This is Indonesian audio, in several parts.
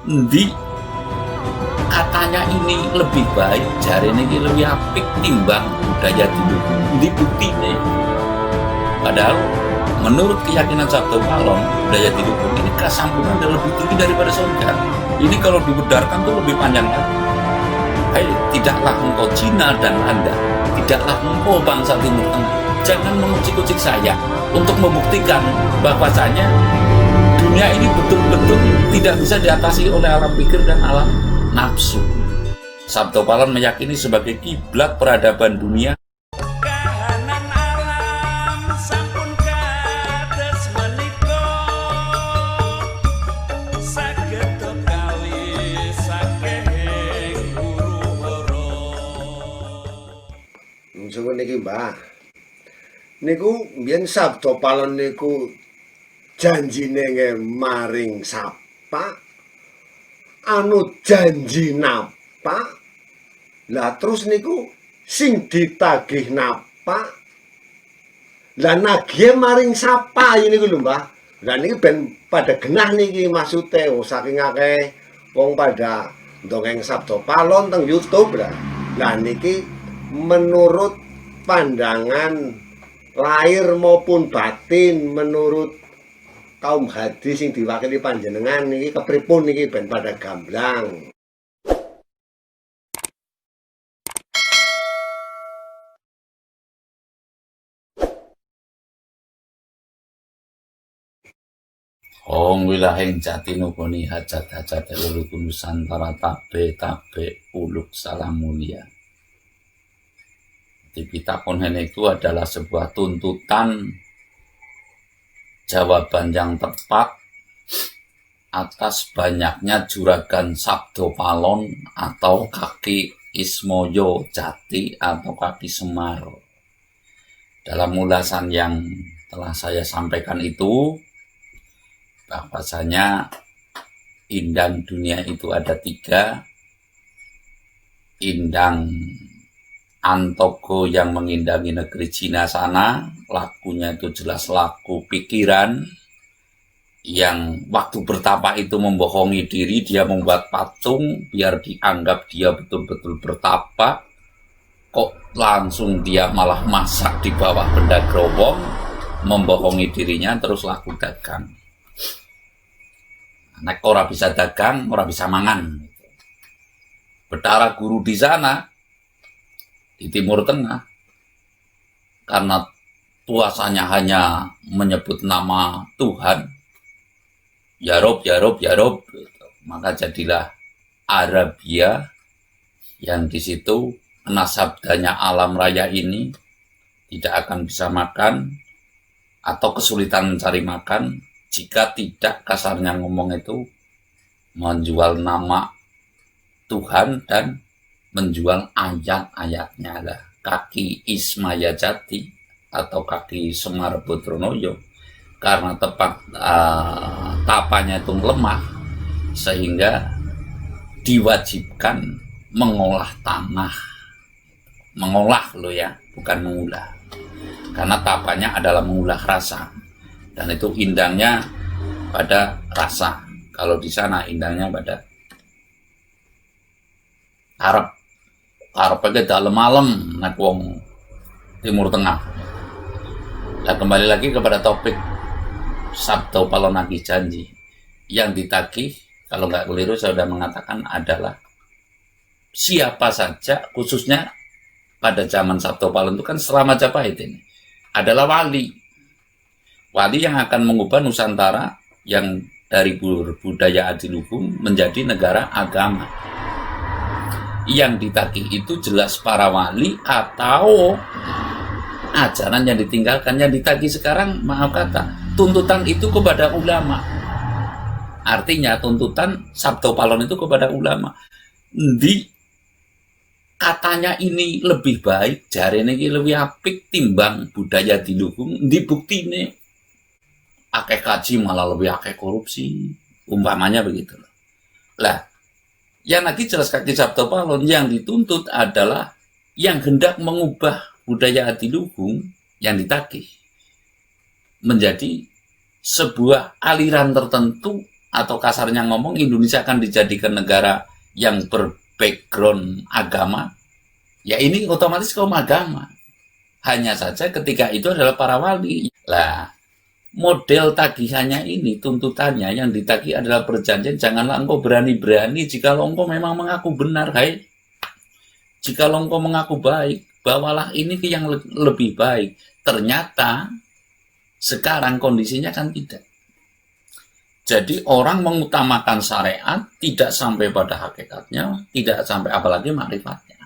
Endi katanya ini lebih baik, jari ini lebih apik timbang budaya dulu. Endi buktine? Padahal menurut keyakinan Sabto Palon, budaya didukung ini kesampurnan dan lebih tinggi daripada surga. Ini kalau dibedarkan tuh lebih panjang lagi. Hai, tidaklah engkau Cina dan Anda, tidaklah engkau bangsa Timur Tengah, jangan mengucik-ucik saya untuk membuktikan bahwasanya dunia ini betul-betul tidak bisa diatasi oleh alam pikir dan alam nafsu. Sabto Palon meyakini sebagai kiblat peradaban dunia. Suwun niki Mbah. Niku mbiyen Sabto Palon niku janjine maring sapa? Anu janji napa? Lah terus niku sing ditagih napa? Lah nagih maring sapa niku lho Mbah. Lah niki ben pada genah niki maksude saking akeh wong pada ndongeng Sabto Palon teng YouTube lah. Lah niki menurut pandangan lahir maupun batin, menurut kaum hadis sing diwakili panjenengan niki kepripun niki ben pada gamblang. Ong wilahing jati nukoni hajat-hajat leluhur Nusantara tabe uluk salam mulia. Pitakon itu adalah sebuah tuntutan jawaban yang tepat atas banyaknya juragan Sabto Palon atau Kaki Ismoyo Jati atau Kaki Semar. Dalam ulasan yang telah saya sampaikan itu, bahwasanya indang dunia itu ada 3. Indang Antogo yang mengindangi negeri Cina sana, lakunya itu jelas laku pikiran, yang waktu bertapa itu membohongi diri, dia membuat patung biar dianggap dia betul-betul bertapa, kok langsung dia malah masak di bawah benda gerowong, membohongi dirinya, terus laku dagang. Nek ora bisa dagang, ora bisa mangan. Betara guru di sana, di Timur Tengah, karena puasanya hanya menyebut nama Tuhan, ya Rob, maka jadilah Arabia, yang di situ nasabdanya alam raya ini tidak akan bisa makan atau kesulitan mencari makan jika tidak, kasarnya ngomong itu, menjual nama Tuhan dan menjual ayat-ayatnya lah. Kaki Ismaya Jati atau Kaki Semar Putronoyo, karena tepat tapanya itu lemah, sehingga diwajibkan mengolah tanah. Mengolah loh ya, bukan mengulah, karena tapanya adalah mengulah rasa, dan itu indangnya pada rasa. Kalau di sana indangnya pada harap aja dalam malam nek wong Timur Tengah. Nah, kembali lagi kepada topik Sabto Palon nagih janji. Yang ditagih, kalau nggak keliru saya sudah mengatakan, adalah siapa saja, khususnya pada zaman Sabto Palon itu kan setelah Majapahit ini adalah wali yang akan mengubah Nusantara yang dari budaya adiluhung menjadi negara agama. Yang ditagih itu jelas para wali atau ajaran yang ditinggalkan. Yang ditagih sekarang, maaf kata, tuntutan itu kepada ulama. Artinya tuntutan Sabto Palon itu kepada ulama. Endi katanya ini lebih baik, jari ini lebih apik timbang budaya diluhung, endi buktine? Akeh kaji malah lebih akeh korupsi, umpamanya begitu. Lah, yang lagi jelas Kaki Sabto Palon yang dituntut adalah yang hendak mengubah budaya adiluhung yang ditagih menjadi sebuah aliran tertentu atau kasarnya ngomong Indonesia akan dijadikan negara yang berbackground agama, ya ini otomatis kaum agama. Hanya saja ketika itu adalah para wali. Lah, model tagihannya ini, tuntutannya yang ditagih adalah perjanjian, janganlah engkau berani-berani jika engkau memang mengaku benar, hai. Jika engkau mengaku baik, bawalah ini ke yang lebih baik. Ternyata sekarang kondisinya kan tidak. Jadi orang mengutamakan syariat tidak sampai pada hakikatnya, tidak sampai apalagi makrifatnya.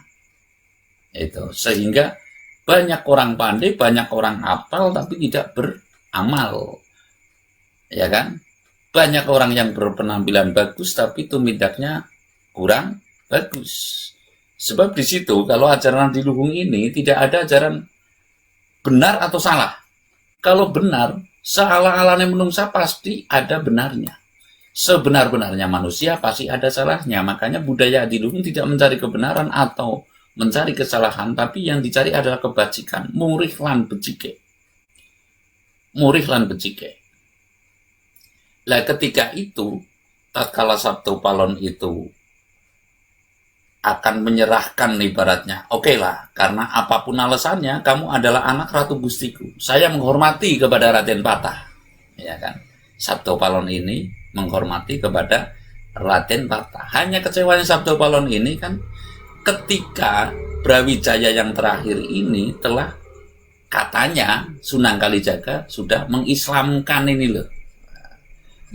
Itu sehingga banyak orang pandai, banyak orang hafal tapi tidak beramal. Ya kan? Banyak orang yang berpenampilan bagus tapi tumidaknya kurang bagus. Sebab di situ kalau ajaran adiluhung ini tidak ada ajaran benar atau salah. Kalau benar, seala-alanya menungsa pasti ada benarnya. Sebenar-benarnya manusia pasti ada salahnya. Makanya budaya adiluhung tidak mencari kebenaran atau mencari kesalahan, tapi yang dicari adalah kebajikan. Murih lan becike. Murih lan becike. Lah ketika itu, tatkala Sabtu Palon itu akan menyerahkan ibaratnya, oke lah, karena apapun alasannya, kamu adalah anak Ratu Gustiku. Saya menghormati kepada Raden Patah, ya kan? Sabtu Palon ini menghormati kepada Raden Patah. Hanya kecewanya Sabtu Palon ini kan, ketika Brawijaya yang terakhir ini telah katanya Sunan Kalijaga sudah mengislamkan ini loh,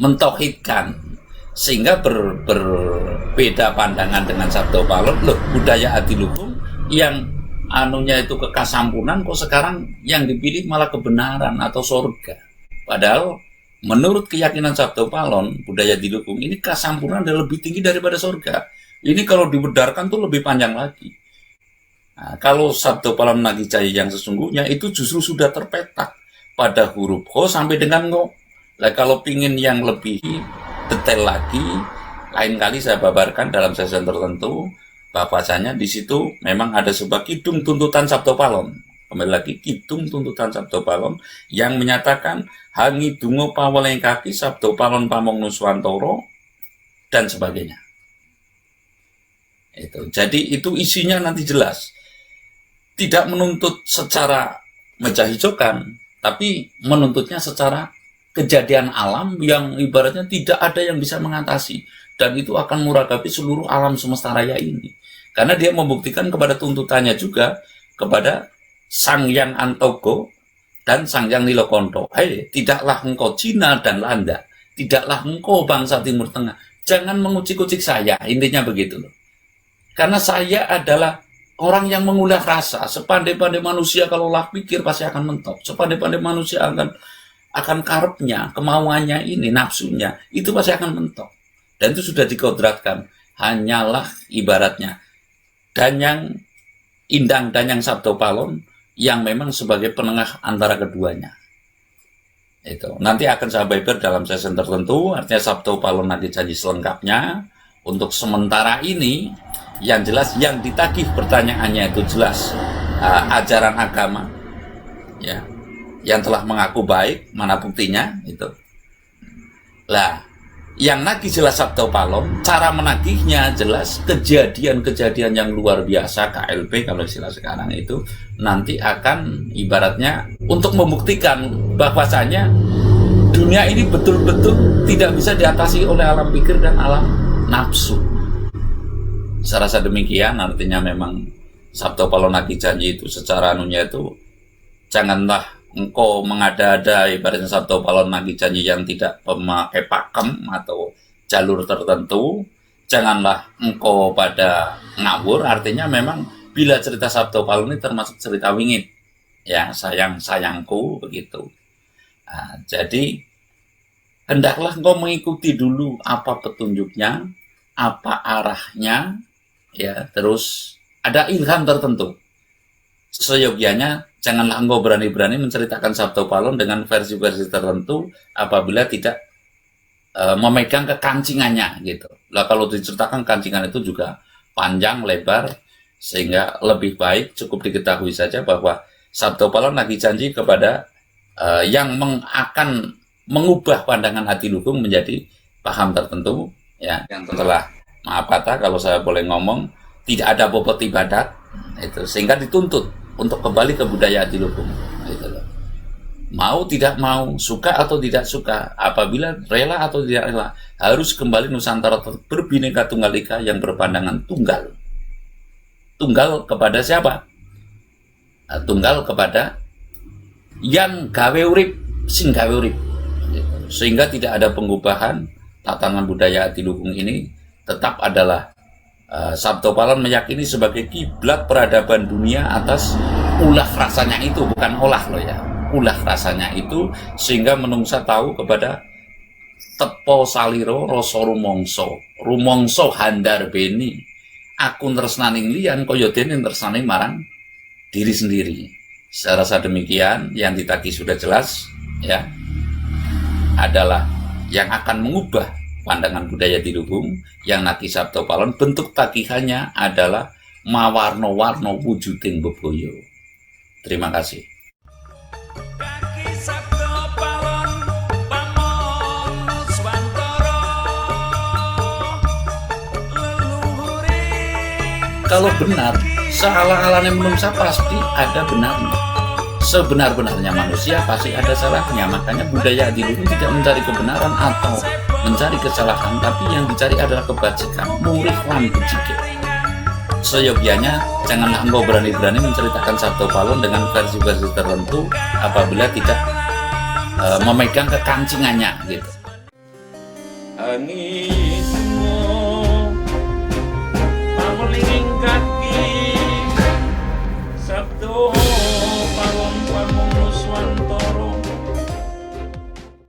mentauhidkan. Sehingga berbeda pandangan dengan Sabtu Palon. Loh, budaya adiluhung yang anunya itu kekasampunan, kok sekarang yang dipilih malah kebenaran atau surga. Padahal menurut keyakinan Sabtu Palon, budaya adiluhung ini kesampunan adalah lebih tinggi daripada surga. Ini kalau dibedarkan tuh lebih panjang lagi. Nah, kalau Sabtu Palon Nagijaya yang sesungguhnya itu justru sudah terpetak pada huruf ho sampai dengan ngo. Nah, kalau pingin yang lebih detail lagi, lain kali saya babarkan dalam sesi tertentu, bahwasanya di situ memang ada sebuah kidung tuntutan Sabtu Palon. Kembali lagi, kidung tuntutan Sabtu Palon yang menyatakan hangi dungo paweleng kaki Sabtu Palon pamong nuswantoro dan sebagainya. Itu. Jadi itu isinya nanti jelas. Tidak menuntut secara menjahijaukan, tapi menuntutnya secara kejadian alam yang ibaratnya tidak ada yang bisa mengatasi, dan itu akan murakabi seluruh alam semesta raya ini, karena dia membuktikan kepada tuntutannya juga kepada Sang Yang Antogo dan Sang Yang Nilokonto. Hei, tidaklah engkau Cina dan Landa, tidaklah engkau bangsa Timur Tengah, jangan mengucik-ucik saya, intinya begitu loh. Karena saya adalah orang yang mengulah rasa. Sepandai-pandai manusia kalau lah pikir pasti akan mentok. Sepandai-pandai manusia akan karepnya, kemauannya ini, nafsunya, itu pasti akan mentok. Dan itu sudah dikodratkan. Hanyalah ibaratnya Danyang Indang Danyang Sabtu Palon yang memang sebagai penengah antara keduanya. Itu nanti akan saya beber dalam sesi tertentu. Artinya Sabtu Palon nanti janji selengkapnya. Untuk sementara ini, yang jelas yang ditagih pertanyaannya itu jelas ajaran agama, ya, yang telah mengaku baik, mana buktinya itu. Lah, yang nagih jelas Sabtu Palon, cara menagihnya jelas kejadian-kejadian yang luar biasa, KLB kalau istilah sekarang itu nanti akan ibaratnya untuk membuktikan bahwasanya dunia ini betul-betul tidak bisa diatasi oleh alam pikir dan alam nafsu. Saya rasa demikian, artinya memang Sabtu Palon nagih janji itu secara anunya itu janganlah engkau mengada-ada ibaratnya Sabtu Palon nagih janji yang tidak memakai pakem atau jalur tertentu. Janganlah engkau pada ngawur, artinya memang bila cerita Sabtu Palon ini termasuk cerita wingit, ya, sayang-sayangku begitu. Nah, jadi hendaklah engkau mengikuti dulu apa petunjuknya, apa arahnya, ya, terus ada ilham tertentu. Seyogianya janganlah engkau berani-berani menceritakan Sabtu Palon dengan versi-versi tertentu apabila tidak memegang kekancingannya gitu. Lah kalau diceritakan kancingan itu juga panjang lebar, sehingga lebih baik cukup diketahui saja bahwa Sabtu Palon nagih janji kepada yang akan mengubah pandangan adiluhung menjadi paham tertentu, ya, yang telah maaf kata kalau saya boleh ngomong, tidak ada bobot ibadat, itu sehingga dituntut untuk kembali ke budaya adiluhung, gitu loh. Mau tidak mau, suka atau tidak suka, apabila rela atau tidak rela, harus kembali Nusantara berbineka tunggal ika yang berpandangan tunggal. Tunggal kepada siapa? Tunggal kepada yang gawe urip, sing gawe urip, gitu. Sehingga tidak ada pengubahan tatanan budaya adiluhung ini tetap adalah Sabto Palon meyakini sebagai kiblat peradaban dunia atas ulah rasanya itu, bukan olah loh ya, ulah rasanya itu, sehingga menungsa tahu kepada tepo saliro rasa rumongso handar beni aku tresnaning liyan kaya dene tresnaning marang diri sendiri. Saya rasa demikian, yang ditagi sudah jelas ya, adalah yang akan mengubah pandangan budaya adiluhung. Yang naki Sabto Palon bentuk tagihannya adalah mawarno-warno wujuding bebaya. Terima kasih. Kaki Sabto Palon pamonuswantara leluhuring. Kalau benar, salah-alahnya menungsa pasti ada benarnya. Sebenar-benarnya manusia pasti ada salahnya. Makanya budaya adiluhung tidak mencari kebenaran atau mencari kesalahan, tapi yang dicari adalah kebajikan, murih lan bejike. Seyogianya janganlah engkau berani-berani menceritakan Sabto Palon dengan versi-versi tertentu apabila tidak memegang kekancingannya, gitu. Anismu pamulinging kaki Sabto